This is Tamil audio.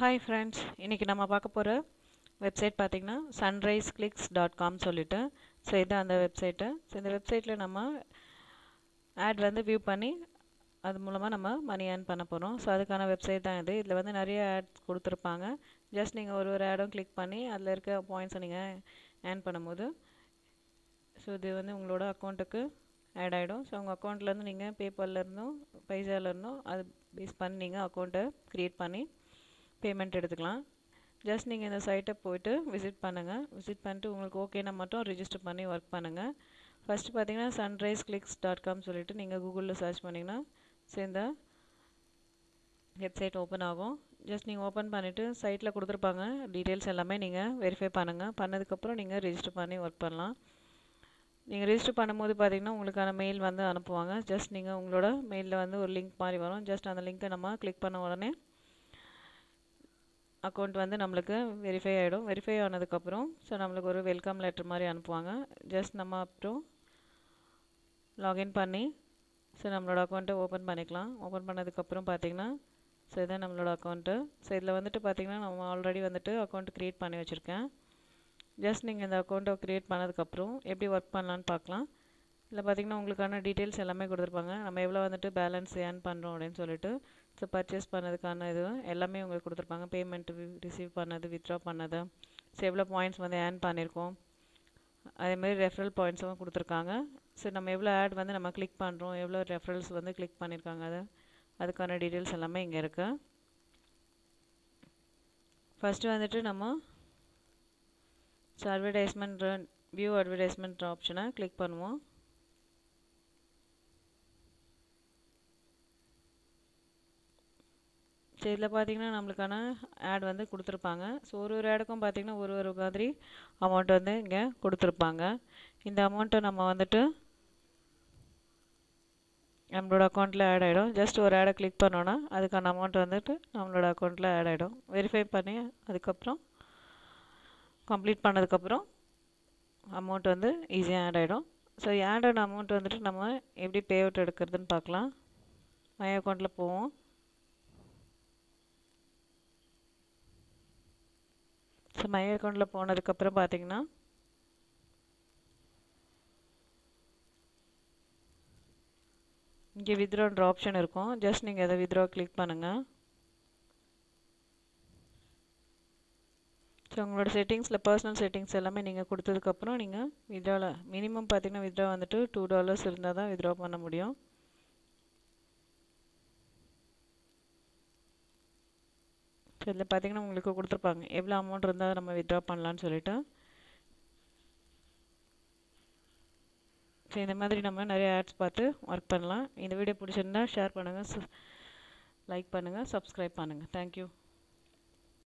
ஹாய் ஃப்ரெண்ட்ஸ், இன்றைக்கி நம்ம பார்க்க போகிற வெப்சைட் பார்த்திங்கன்னா sunriseclicks.com சொல்லிட்டு. ஸோ இதுதான் அந்த வெப்சைட்டு. ஸோ இந்த வெப்சைட்டில் நம்ம ஆட் வந்து வியூ பண்ணி அது மூலமாக நம்ம மணி ஏர்ன் பண்ண போகிறோம். ஸோ அதுக்கான வெப்சைட் தான் இது. இதில் வந்து நிறைய ஆட்ஸ் கொடுத்துருப்பாங்க. ஜஸ்ட் நீங்கள் ஒரு ஆடும் கிளிக் பண்ணி அதில் இருக்க பாயிண்ட்ஸை நீங்கள் ஏர்ன் பண்ணும்போது ஸோ இது வந்து உங்களோட அக்கௌண்ட்டுக்கு ஆட் ஆகிடும். ஸோ உங்கள் அக்கௌண்ட்லேருந்து நீங்கள் பேபால்லேருந்தும் பைசாலேருந்தும் அது பேஸ் பண்ணி நீங்கள் அக்கௌண்ட்டை க்ரியேட் பண்ணி பேமெண்ட் எடுத்துக்கலாம். ஜஸ்ட் நீங்கள் இந்த சைட்டை போய்ட்டு விசிட் பண்ணுங்கள். விசிட் பண்ணிட்டு உங்களுக்கு ஓகேனா மட்டும் ரிஜிஸ்டர் பண்ணி ஒர்க் பண்ணுங்கள். ஃபஸ்ட்டு பார்த்தீங்கன்னா sunriseclicks.com சொல்லிட்டு நீங்கள் கூகுளில் சர்ச் பண்ணிங்கன்னா ஸோ இந்த வெப்சைட் ஓப்பன் ஆகும். ஜஸ்ட் நீங்கள் ஓப்பன் பண்ணிவிட்டு சைட்டில் கொடுத்துருப்பாங்க டீட்டெயில்ஸ் எல்லாமே நீங்கள் வெரிஃபை பண்ணுங்கள். பண்ணதுக்கப்புறம் நீங்கள் ரிஜிஸ்டர் பண்ணி ஒர்க் பண்ணலாம். நீங்கள் ரிஜிஸ்டர் பண்ணும்போது பார்த்தீங்கன்னா உங்களுக்கான மெயில் வந்து அனுப்புவாங்க. ஜஸ்ட் நீங்கள் உங்களோட மெயிலில் வந்து ஒரு லிங்க் மாதிரி வரும். ஜஸ்ட் அந்த லிங்க்கை நம்ம கிளிக் பண்ண உடனே அக்கௌண்ட் வந்து நம்மளுக்கு வெரிஃபை ஆகிடும். வெரிஃபை ஆனதுக்கப்புறம் ஸோ நம்மளுக்கு ஒரு வெல்கம் லெட்டர் மாதிரி அனுப்புவாங்க. ஜஸ்ட் நம்ம அப்புறம் லாகின் பண்ணி ஸோ நம்மளோட அக்கௌண்ட்டை ஓப்பன் பண்ணிக்கலாம். ஓப்பன் பண்ணதுக்கப்புறம் பார்த்திங்கன்னா ஸோ இதுதான் நம்மளோட அக்கௌண்ட்டு. ஸோ இதில் வந்துட்டு பார்த்திங்கன்னா நம்ம ஆல்ரெடி வந்துட்டு அக்கௌண்ட் க்ரியேட் பண்ணி வச்சுருக்கேன். ஜஸ்ட் நீங்கள் இந்த அக்கௌண்ட்டை க்ரியேட் பண்ணதுக்கப்புறம் எப்படி ஒர்க் பண்ணலான்னு பார்க்கலாம். இதில் பார்த்திங்கன்னா உங்களுக்கான டீட்டெயில்ஸ் எல்லாமே கொடுத்துருப்பாங்க. நம்ம எவ்வளோ வந்துட்டு பேலன்ஸ் ஏர்ன் பண்ணுறோம் அப்படின்னு சொல்லிட்டு. ஸோ பர்ச்சேஸ் பண்ணதுக்கான இது எல்லாமே உங்களுக்கு கொடுத்துருப்பாங்க. பேமெண்ட் ரிசீவ் பண்ணது, வித்ட்ரா பண்ணது, ஸோ எவ்வளோ பாயிண்ட்ஸ் வந்து ஏர்ன் பண்ணியிருக்கோம், அதேமாதிரி ரெஃபரல் பாயிண்ட்ஸும் கொடுத்துருக்காங்க. ஸோ நம்ம எவ்வளோ ஆட் வந்து நம்ம கிளிக் பண்ணுறோம், எவ்வளோ ரெஃபரல்ஸ் வந்து கிளிக் பண்ணியிருக்காங்க, அதுக்கான டீட்டெயில்ஸ் எல்லாமே இங்கே இருக்குது. ஃபஸ்ட்டு வந்துட்டு நம்ம அட்வர்டைஸ்மெண்ட் வியூ அட்வர்டைஸ்மெண்ட் ஆப்ஷனை கிளிக் பண்ணுவோம். ஸோ இதில் பார்த்திங்கன்னா நம்மளுக்கான ஆட் வந்து கொடுத்துருப்பாங்க. ஸோ ஒரு ஆடுக்கும் பார்த்திங்கன்னா ஒரு மாதிரி அமௌண்ட் வந்து இங்கே கொடுத்துருப்பாங்க. இந்த அமௌண்ட்டை நம்ம வந்துட்டு நம்மளோட அக்கௌண்ட்டில் ஆட் ஆகிடும். ஜஸ்ட் ஒரு ஆடை கிளிக் பண்ணோன்னா அதுக்கான அமௌண்ட் வந்துட்டு நம்மளோட அக்கௌண்ட்டில் ஆட் ஆகிடும். வெரிஃபை பண்ணி அதுக்கப்புறம் கம்ப்ளீட் பண்ணதுக்கப்புறம் அமௌண்ட் வந்து ஈஸியாக ஆட் ஆகிடும். ஸோ ஆட் ஆன அமௌண்ட் வந்துட்டு நம்ம எப்படி பே அவுட் எடுக்கிறதுன்னு பார்க்கலாம். மை அக்கௌண்ட்டில் போவோம். ஸோ மை அக்கௌண்ட்டில் போனதுக்கப்புறம் பார்த்தீங்கன்னா இங்கே வித்ட்ரான்ற ஆப்ஷன் இருக்கும். ஜஸ்ட் நீங்கள் அதை வித்ட்ரா கிளிக் பண்ணுங்கள். ஸோ உங்களோட செட்டிங்ஸில் பர்சனல் செட்டிங்ஸ் எல்லாமே நீங்கள் கொடுத்ததுக்கப்புறம் நீங்கள் வித்ட்ராவில் மினிமம் பார்த்தீங்கன்னா வித்ட்ரா வந்துட்டு $2 இருந்தால் தான் வித்ட்ரா பண்ண முடியும். ஸோ இதில் பார்த்தீங்கன்னா உங்களுக்கு கொடுத்துருப்பாங்க எவ்வளோ அமௌண்ட் இருந்தால் நம்ம வித்ட்ரா பண்ணலான்னு சொல்லிட்டு. ஸோ இந்த மாதிரி நம்ம நிறைய ஆட்ஸ் பார்த்து ஒர்க் பண்ணலாம். இந்த வீடியோ பிடிச்சிருந்தா ஷேர் பண்ணுங்கள், லைக் பண்ணுங்கள், சப்ஸ்கிரைப் பண்ணுங்கள். தேங்க்யூ.